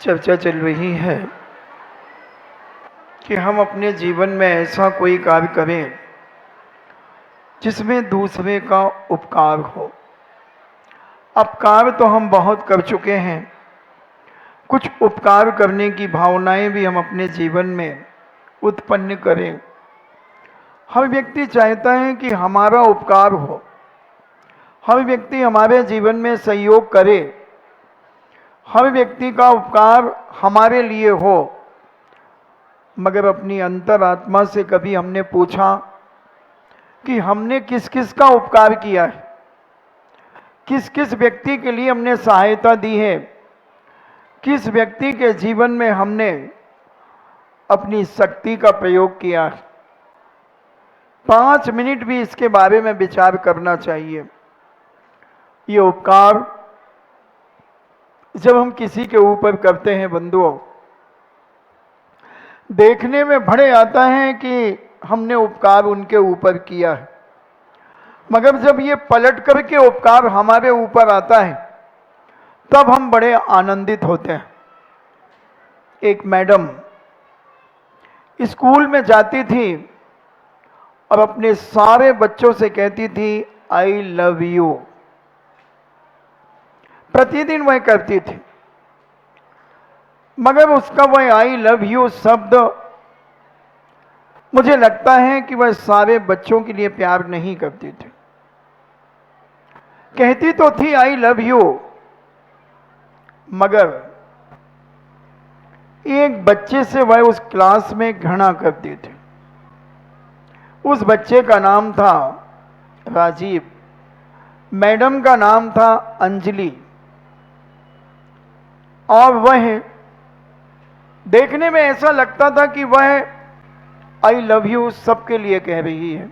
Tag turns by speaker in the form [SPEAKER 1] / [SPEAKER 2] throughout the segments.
[SPEAKER 1] चर्चा चल रही है कि हम अपने जीवन में ऐसा कोई कार्य करें जिसमें दूसरे का उपकार हो। अपकार तो हम बहुत कर चुके हैं, कुछ उपकार करने की भावनाएं भी हम अपने जीवन में उत्पन्न करें। हर व्यक्ति चाहता है कि हमारा उपकार हो, हर व्यक्ति हमारे जीवन में सहयोग करे, हर व्यक्ति का उपकार हमारे लिए हो। मगर अपनी अंतरात्मा से कभी हमने पूछा कि हमने किस किस का उपकार किया है, किस किस व्यक्ति के लिए हमने सहायता दी है, किस व्यक्ति के जीवन में हमने अपनी शक्ति का प्रयोग किया है। 5 मिनट भी इसके बारे में विचार करना चाहिए। ये उपकार जब हम किसी के ऊपर करते हैं बंधुओं, देखने में भले आता है कि हमने उपकार उनके ऊपर किया है, मगर जब ये पलट करके उपकार हमारे ऊपर आता है तब हम बड़े आनंदित होते हैं। एक मैडम स्कूल में जाती थी और अपने सारे बच्चों से कहती थी आई लव यू। प्रतिदिन वह करती थी, मगर उसका वह आई लव यू शब्द मुझे लगता है कि वह सारे बच्चों के लिए प्यार नहीं करती थी। कहती तो थी आई लव यू, मगर एक बच्चे से वह उस क्लास में घृणा करती थी। उस बच्चे का नाम था राजीव, मैडम का नाम था अंजलि, और वह देखने में ऐसा लगता था कि वह आई लव यू सबके लिए कह रही है।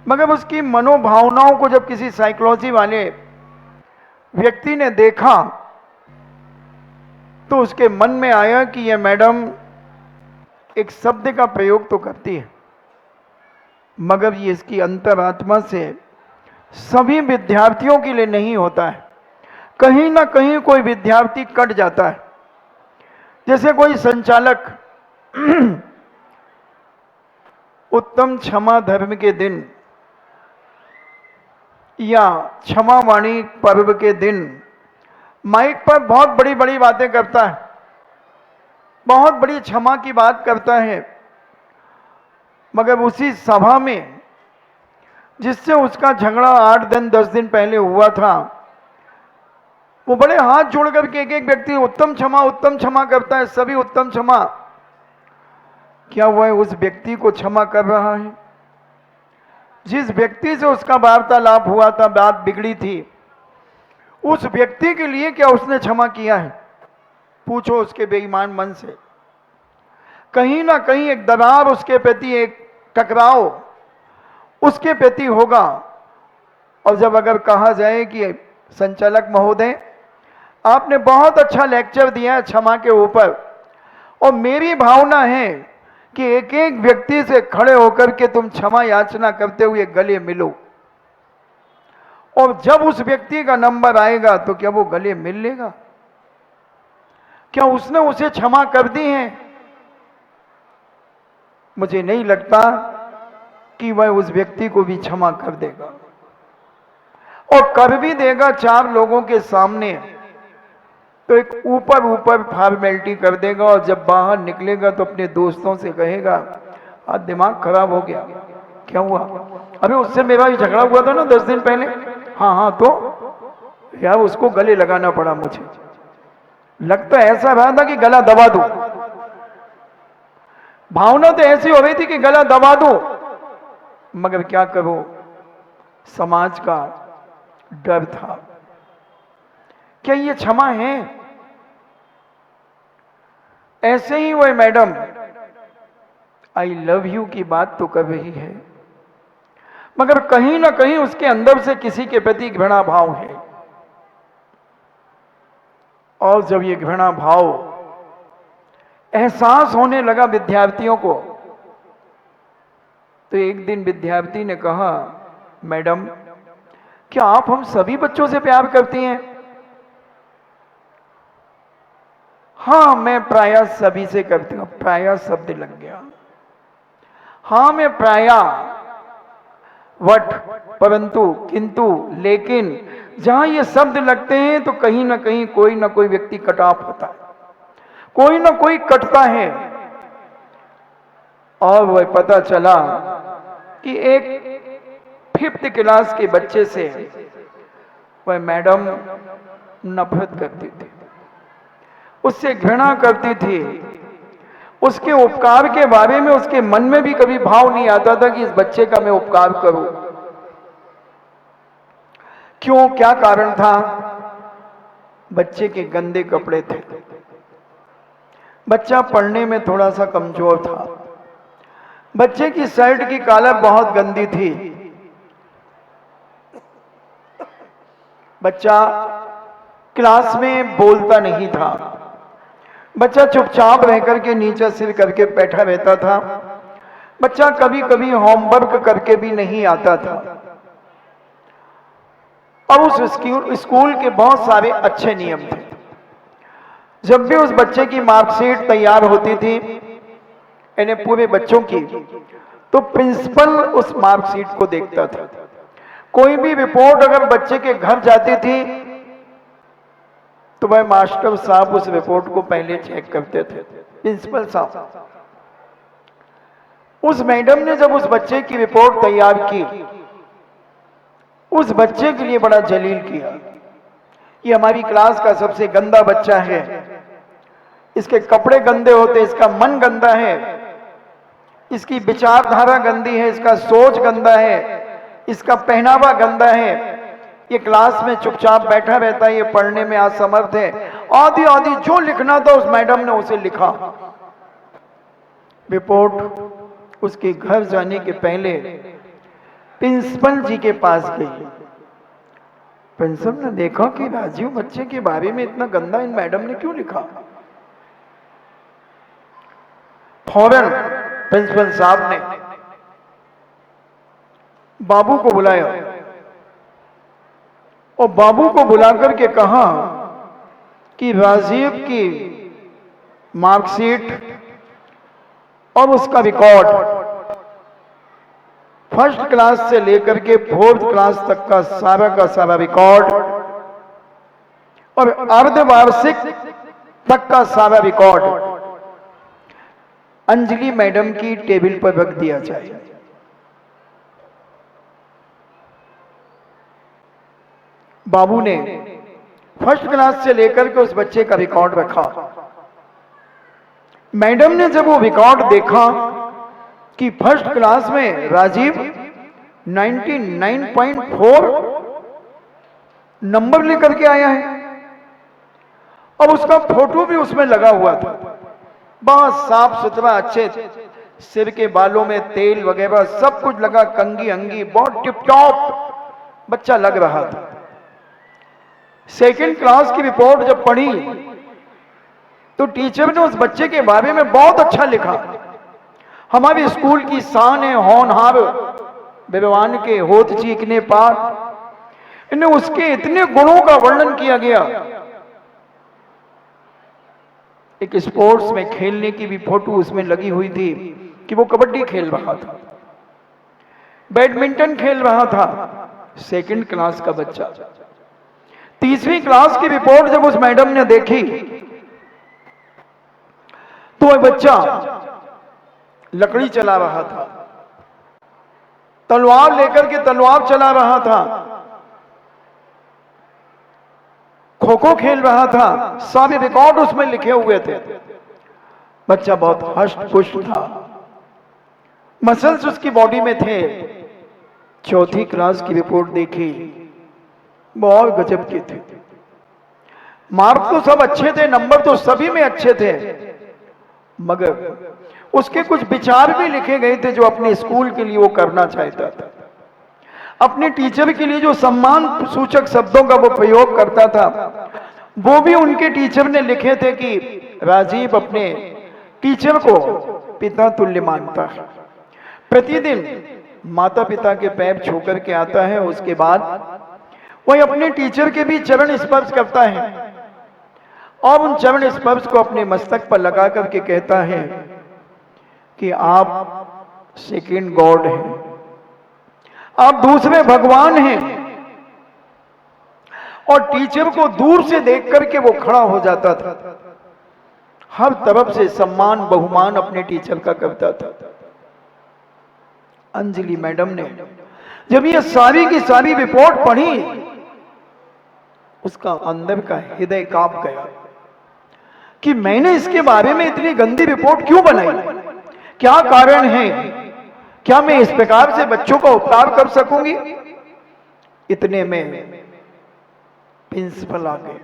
[SPEAKER 1] मगर उसकी मनोभावनाओं को जब किसी साइकोलॉजी वाले व्यक्ति ने देखा तो उसके मन में आया कि यह मैडम एक शब्द का प्रयोग तो करती है, मगर ये इसकी अंतरात्मा से सभी विद्यार्थियों के लिए नहीं होता है। कहीं ना कहीं कोई विद्यार्थी कट जाता है। जैसे कोई संचालक उत्तम क्षमा धर्म के दिन या क्षमा वाणी पर्व के दिन माइक पर बहुत बड़ी बड़ी बातें करता है, बहुत बड़ी क्षमा की बात करता है, मगर उसी सभा में जिससे उसका झगड़ा 8 दिन 10 दिन पहले हुआ था, वो बड़े हाथ जोड़ करके एक एक व्यक्ति उत्तम क्षमा करता है, सभी उत्तम क्षमा। क्या वह उस व्यक्ति को क्षमा कर रहा है? जिस व्यक्ति से उसका वार्तालाप हुआ था, बात बिगड़ी थी, उस व्यक्ति के लिए क्या उसने क्षमा किया है? पूछो उसके बेईमान मन से। कहीं ना कहीं एक दरार उसके प्रति, एक टकराव उसके प्रति होगा। और जब अगर कहा जाए कि संचालक महोदय आपने बहुत अच्छा लेक्चर दिया है क्षमा के ऊपर, और मेरी भावना है कि एक एक व्यक्ति से खड़े होकर के तुम क्षमा याचना करते हुए गले मिलो, और जब उस व्यक्ति का नंबर आएगा तो क्या वो गले मिल लेगा? क्या उसने उसे क्षमा कर दी है? मुझे नहीं लगता कि वह उस व्यक्ति को भी क्षमा कर देगा, और कर भी देगा 4 लोगों के सामने तो एक ऊपर ऊपर फॉर्मेलिटी कर देगा, और जब बाहर निकलेगा तो अपने दोस्तों से कहेगा आज दिमाग खराब हो गया। क्या हुआ? अरे उससे मेरा ही झगड़ा हुआ था ना 10 दिन पहले। हाँ, तो यार उसको गले लगाना पड़ा मुझे। लगता ऐसा रहा था कि गला दबा दूं, भावना तो ऐसी हो रही थी कि गला दबा दूं, मगर क्या करूं, समाज का डर था। क्या ये क्षमा है? ऐसे ही वह मैडम आई लव यू की बात तो कर रही है, मगर कहीं ना कहीं उसके अंदर से किसी के प्रति घृणा भाव है। और जब ये घृणा भाव एहसास होने लगा विद्यार्थियों को, तो एक दिन विद्यार्थी ने कहा मैडम क्या आप हम सभी बच्चों से प्यार करती हैं? हाँ मैं प्रायः सभी से करती हूँ, प्रायः शब्द लग गया। हाँ मैं प्रायः, वट, परंतु, किंतु, लेकिन जहां ये शब्द लगते हैं तो कहीं ना कहीं कोई ना कोई व्यक्ति कट ऑफ होता है, कोई ना कोई कटता है। और वह पता चला कि एक 5th क्लास के बच्चे से वह मैडम नफरत करती थी, उससे घृणा करती थी। उसके उपकार के बारे में उसके मन में भी कभी भाव नहीं आता था कि इस बच्चे का मैं उपकार करूं। क्यों, क्या कारण था? बच्चे के गंदे कपड़े थे, बच्चा पढ़ने में थोड़ा सा कमजोर था, बच्चे की शर्ट की कॉलर बहुत गंदी थी, बच्चा क्लास में बोलता नहीं था, बच्चा चुपचाप रह करके नीचे सिर करके बैठा रहता था, बच्चा कभी कभी होमवर्क करके भी नहीं आता था। अब उस स्कूल के बहुत सारे अच्छे नियम थे। जब भी उस बच्चे की मार्कशीट तैयार होती थी, इन्हें पूरे बच्चों की, तो प्रिंसिपल उस मार्कशीट को देखता था। कोई भी रिपोर्ट अगर बच्चे के घर जाती थी तो वह मास्टर साहब उस रिपोर्ट को पहले चेक करते थे, प्रिंसिपल साहब। उस मैडम ने जब उस बच्चे की रिपोर्ट तैयार की, उस बच्चे के लिए बड़ा जलील किया। ये हमारी क्लास का सबसे गंदा बच्चा है, इसके कपड़े गंदे होते, इसका मन गंदा है, इसकी विचारधारा गंदी है, इसका सोच गंदा है, इसका पहनावा गंदा है, ये क्लास में चुपचाप बैठा रहता है, ये पढ़ने में असमर्थ है, आदि आदि जो लिखना था उस मैडम ने उसे लिखा। रिपोर्ट उसके घर जाने के पहले प्रिंसिपल जी के पास गई। प्रिंसिपल ने देखा कि राजीव बच्चे के बारे में इतना गंदा इन मैडम ने क्यों लिखा। फौरन प्रिंसिपल साहब ने बाबू को बुलाया और बाबू को बुलाकर के कहा कि राजीव की मार्कशीट और उसका रिकॉर्ड 1st क्लास से लेकर के 4th क्लास तक का सारा रिकॉर्ड और अर्धवार्षिक तक का सारा रिकॉर्ड अंजलि मैडम की टेबल पर रख दिया जाए। बाबू ने 1st क्लास से लेकर के उस बच्चे का रिकॉर्ड रखा। मैडम ने जब वो रिकॉर्ड देखा कि 1st क्लास में राजीव 99.4 नंबर लेकर के आया है और उसका फोटो भी उसमें लगा हुआ था, बहुत साफ सुथरा, अच्छे, सिर के बालों में तेल वगैरह सब कुछ लगा, कंगी अंगी, बहुत टिप टॉप बच्चा लग रहा था। 2nd क्लास की रिपोर्ट जब पढ़ी तो टीचर ने उस बच्चे के बारे में बहुत अच्छा लिखा। हमारे स्कूल की शान है, होनहार विद्वान के होत चीखने पार, इन्हें उसके इतने गुणों का वर्णन किया गया। एक स्पोर्ट्स में खेलने की भी फोटो उसमें लगी हुई थी कि वो कबड्डी खेल रहा था, बैडमिंटन खेल रहा था। 2nd क्लास का बच्चा। 3वीं क्लास की रिपोर्ट जब उस मैडम ने देखी तो वह बच्चा लकड़ी चला रहा था, तलवार लेकर के तलवार चला रहा था, खो खो खेल रहा था, सारे रिकॉर्ड उसमें लिखे हुए थे। बच्चा बहुत हष्ट पुष्ट था, मसल्स उसकी बॉडी में थे। 4थी क्लास की रिपोर्ट देखी, बहुत गजब के थे। मार्क तो सब अच्छे थे, नंबर तो सभी में अच्छे थे, मगर उसके कुछ विचार भी लिखे गए थे जो अपने स्कूल के लिए वो करना चाहता था। अपने टीचर के लिए जो सम्मान सूचक शब्दों का वो प्रयोग करता था, वो भी उनके टीचर ने लिखे थे कि राजीव अपने टीचर को पिता तुल्य मानता है, प्रतिदिन माता पिता के पैर छू करके आता है, उसके बाद वह अपने टीचर के भी चरण स्पर्श करता है। और उन चरण स्पर्श को अपने मस्तक पर लगा करके कहता है कि आप सेकेंड गॉड हैं, आप दूसरे भगवान हैं। और टीचर को दूर से देख करके वो खड़ा हो जाता था, हर तरफ से सम्मान बहुमान अपने टीचर का करता था। अंजलि मैडम ने जब ये सारी की सारी रिपोर्ट पढ़ी, उसका अंदर का हृदय कांप गया कि मैंने इसके बारे में इतनी गंदी रिपोर्ट क्यों बनाई, क्या कारण है, क्या मैं इस प्रकार से बच्चों का उपकार कर सकूंगी। इतने में प्रिंसिपल आ गए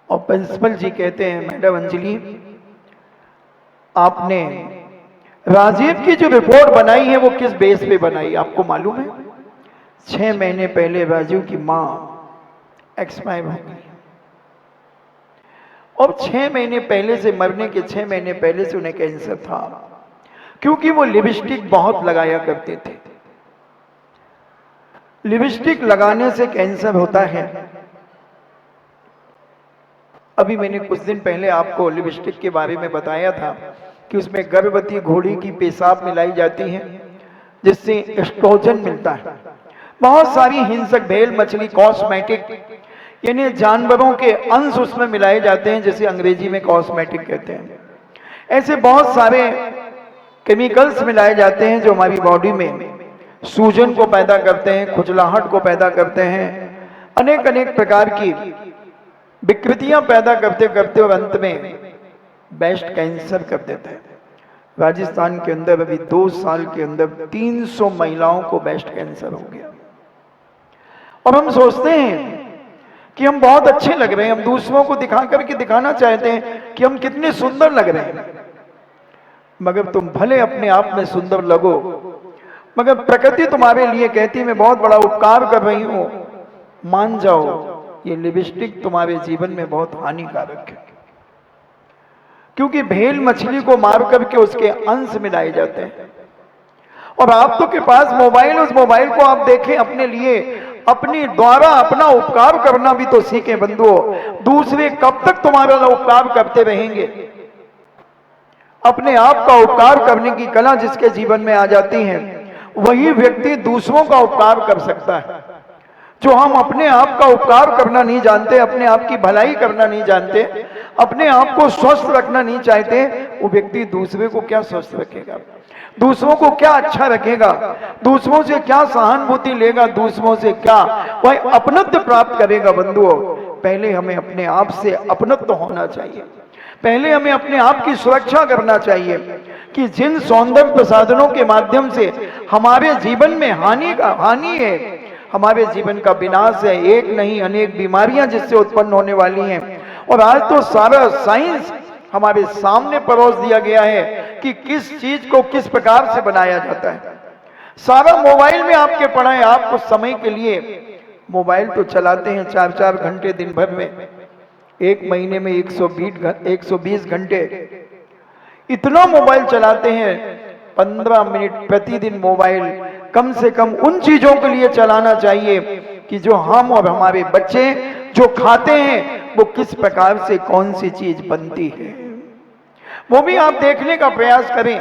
[SPEAKER 1] और प्रिंसिपल जी कहते हैं, मैडम अंजलि, आपने राजीव की जो रिपोर्ट बनाई है वो किस बेस पे बनाई आपको मालूम है? 6 महीने पहले राजीव की मां एक्सपायर हो गई और 6 महीने पहले से, मरने के 6 महीने पहले से उन्हें कैंसर था, क्योंकि वो लिपस्टिक बहुत लगाया करते थे। लिपस्टिक लगाने से कैंसर होता है। अभी मैंने कुछ दिन पहले आपको लिपस्टिक के बारे में बताया था कि उसमें गर्भवती घोड़ी की पेशाब मिलाई जाती है जिससे एस्ट्रोजन मिलता है। बहुत सारी हिंसक भेल मछली, कॉस्मेटिक, यानी जानवरों के अंश उसमें मिलाए जाते हैं, जिसे अंग्रेजी में कॉस्मेटिक कहते हैं। ऐसे बहुत सारे केमिकल्स मिलाए जाते हैं जो हमारी बॉडी में सूजन को पैदा करते हैं, खुजलाहट को पैदा करते हैं, अनेक अनेक प्रकार की विकृतियां पैदा करते करते और अंत में ब्रेस्ट कैंसर कर देते हैं। राजस्थान के अंदर अभी 2 साल के अंदर 300 महिलाओं को ब्रेस्ट कैंसर हो गया। और हम सोचते हैं कि हम बहुत अच्छे लग रहे हैं, हम दूसरों को दिखा करके दिखाना चाहते हैं कि हम कितने सुंदर लग रहे हैं, मगर तुम भले अपने आप में सुंदर लगो, मगर प्रकृति तुम्हारे लिए कहती मैं बहुत बड़ा उपकार कर रही हूं, मान जाओ ये लिपस्टिक तुम्हारे जीवन में बहुत हानिकारक है। क्योंकि भेल मछली को मार करके उसके अंश मिलाए जाते हैं। और आप तो के पास मोबाइल, उस मोबाइल को आप देखें अपने लिए, अपनी द्वारा अपना उपकार करना भी तो सीखें बंधुओं। दूसरे कब तक तुम्हारा उपकार करते रहेंगे? अपने आप का उपकार करने की कला जिसके जीवन में आ जाती है, वही व्यक्ति दूसरों का उपकार कर सकता है। जो हम अपने आप का उपकार करना नहीं जानते, अपने आप की भलाई करना नहीं जानते, अपने आप को स्वस्थ रखना नहीं चाहते, वो व्यक्ति दूसरे को क्या स्वस्थ रखेगा, दूसरों को क्या अच्छा रखेगा, दूसरों से क्या सहानुभूति लेगा, दूसरों से क्या वह अपनत्व प्राप्त करेगा। बंधुओं, पहले हमें अपने आप से अपनत्व होना चाहिए, पहले हमें अपने आप की सुरक्षा करना चाहिए कि जिन सौंदर्य प्रसाधनों के माध्यम से हमारे जीवन में हानि है, हमारे जीवन का विनाश है, एक नहीं अनेक बीमारियां जिससे उत्पन्न होने वाली हैं। और आज तो सारा साइंस हमारे सामने परोस दिया गया है कि किस चीज को किस प्रकार से बनाया जाता है। सारा मोबाइल में आपके पड़ा है। आप कुछ समय के लिए मोबाइल तो चलाते हैं 4-4 घंटे दिन भर में, एक महीने में 120 घंटे, इतना मोबाइल चलाते हैं। 15 मिनट प्रतिदिन मोबाइल कम से कम उन चीजों के लिए चलाना चाहिए कि जो हम और हमारे बच्चे जो खाते हैं वो किस प्रकार से कौन सी चीज बनती है, वो भी आप देखने का प्रयास करें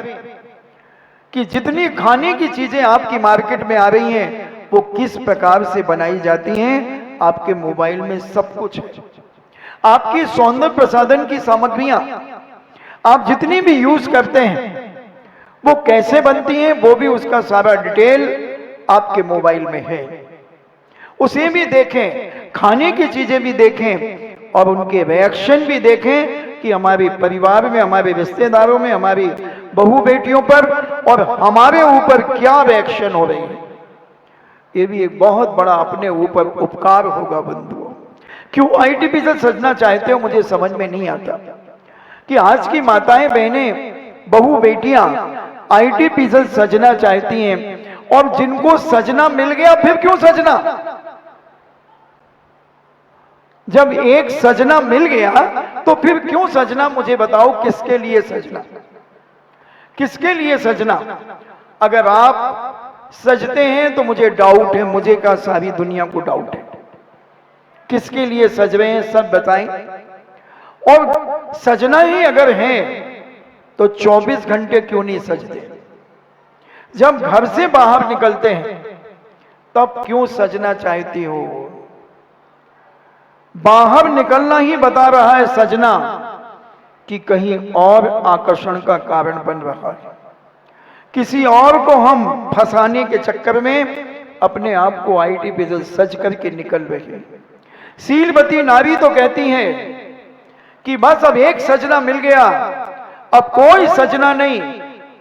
[SPEAKER 1] कि जितनी खाने की चीजें आपकी मार्केट में आ रही हैं वो किस प्रकार से बनाई जाती हैं। आपके मोबाइल में सब कुछ है। आपकी सौंदर्य प्रसाधन की सामग्रियां आप जितनी भी यूज करते हैं वो कैसे बनती हैं, वो भी उसका सारा डिटेल आपके मोबाइल में है। उसे भी देखें, खाने की चीजें भी देखें और उनके रिएक्शन भी देखें कि हमारे परिवार में, हमारे रिश्तेदारों में, हमारी बहू बेटियों पर और हमारे ऊपर क्या रिएक्शन हो रही है। ये भी एक बहुत बड़ा अपने ऊपर उपकार होगा बंधुओं। क्यों आईटीपीएल सजना चाहते हो मुझे समझ में नहीं आता कि आज की माताएं बहनें बहू बेटियां आईटीपीएल सजना चाहती हैं, और जिनको सजना मिल गया फिर क्यों सजना। जब एक सजना मिल गया तो फिर क्यों सजना, मुझे बताओ किसके लिए सजना, किसके लिए सजना। अगर आप सजते हैं तो मुझे डाउट है, मुझे क्या सारी दुनिया को डाउट है। किसके लिए सज रहे हैं सब बताएं। और सजना ही अगर है तो 24 घंटे क्यों नहीं सजते? जब घर से बाहर निकलते हैं तब क्यों सजना चाहती हो? बाहर निकलना ही बता रहा है सजना कि कहीं और आकर्षण का कारण बन रहा है। किसी और को हम फंसाने के चक्कर में अपने आप को आर्टिफिशियल सज करके निकल रहे हैं। शीलवती नारी तो कहती है कि बस अब एक सजना मिल गया, अब कोई सजना नहीं,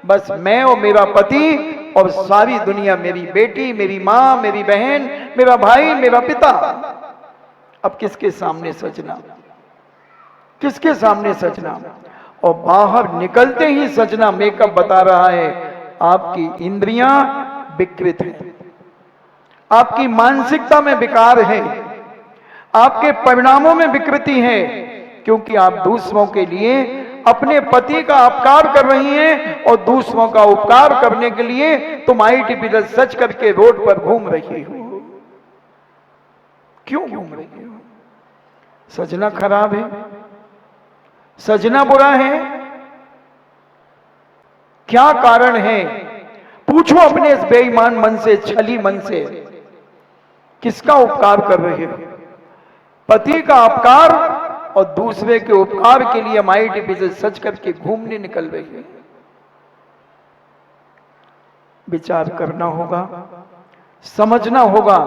[SPEAKER 1] बस मैं और मेरा पति और सारी दुनिया, मेरी बेटी, मेरी मां, मेरी बहन, मेरा भाई, मेरा पिता। अब किसके सामने सजना? किसके सामने सजना? और बाहर निकलते ही सजना मेकअप बता रहा है आपकी इंद्रियां विकृत हैं, आपकी मानसिकता में विकार है, आपके परिणामों में विकृति है, क्योंकि आप दूसरों के लिए अपने पति का अपकार कर रही हैं और दूसरों का उपकार करने के लिए तुम आर्टिफिशियल सच करके रोड पर घूम रही हो। क्यों घूम रही हो? सजना खराब है? सजना बुरा है? क्या कारण है? पूछो अपने इस बेईमान मन से, छली मन से, किसका उपकार कर रहे हो? पति का अपकार और दूसरे के उपकार के लिए हम आर्टिफिशियल सच करके घूमने निकल रहे हैं। विचार करना होगा, समझना होगा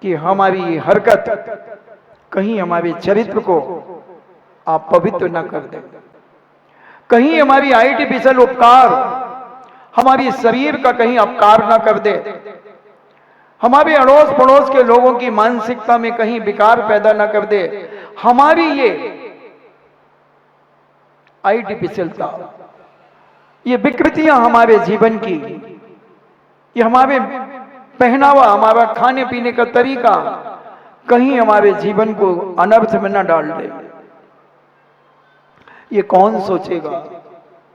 [SPEAKER 1] कि हमारी ये हरकत कहीं हमारे चरित्र को आप पवित्र न कर दें, कहीं हमारी आर्टिफिशियल उपकार हमारी शरीर का कहीं अपकार ना कर दे, हमारे अड़ोस पड़ोस के लोगों की मानसिकता में कहीं विकार पैदा ना कर दे। हमारी ये आर्टिफिशियलता, ये विकृतियां हमारे जीवन की, ये हमारे पहनावा, हमारा खाने पीने का तरीका कहीं हमारे जीवन को अनर्थ में न डाल दे। ये कौन सोचेगा?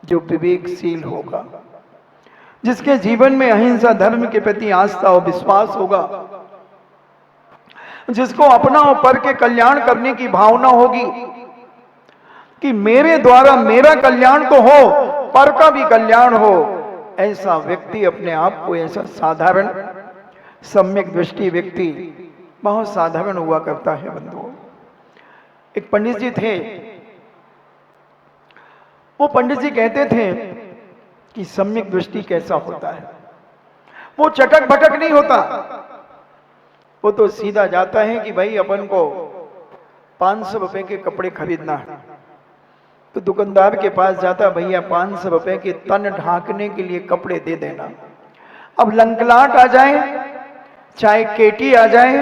[SPEAKER 1] जो विवेकशील होगा, जिसके जीवन में अहिंसा धर्म के प्रति आस्था और विश्वास होगा, जिसको अपना और पर के कल्याण करने की भावना होगी कि मेरे द्वारा मेरा कल्याण तो हो, पर का भी कल्याण हो। ऐसा व्यक्ति अपने आप को, ऐसा साधारण सम्यक दृष्टि व्यक्ति बहुत साधारण हुआ करता है। बंधुओं, एक पंडित जी थे, वो पंडित जी कहते थे कि सम्यक दृष्टि कैसा होता है? वो चटक भटक नहीं होता, वो तो सीधा जाता है कि भाई अपन को 500 रुपए के कपड़े खरीदना है, तो दुकानदार के पास जाता, भैया 500 रुपए के तन ढांकने के लिए कपड़े दे देना। अब लंकलाट आ जाए, चाहे केटी आ जाए,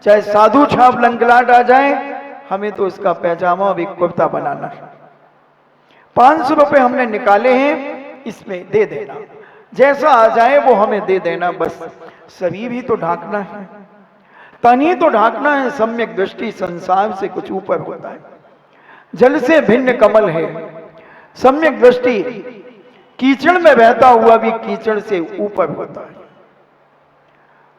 [SPEAKER 1] चाहे साधु छाप लंकलाट आ जाए, हमें तो उसका पैजामा और एक कुर्ता बनाना है। 500 रुपए हमने निकाले हैं, इसमें दे देना, जैसा आ जाए वो हमें दे देना। बस शरीर ही तो ढांकना है, तन ही तो ढांकना है। सम्यक दृष्टि संसार से कुछ ऊपर होता है, जल से भिन्न कमल है। सम्यक दृष्टि कीचड़ में बहता हुआ भी कीचड़ से ऊपर होता है,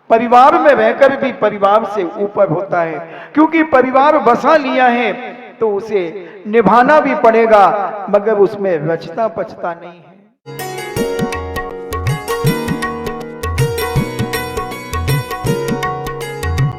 [SPEAKER 1] परिवार में रहकर भी परिवार से ऊपर होता है, क्योंकि परिवार बसा लिया है तो उसे निभाना भी पड़ेगा, मगर उसमें रचता पचता नहीं है।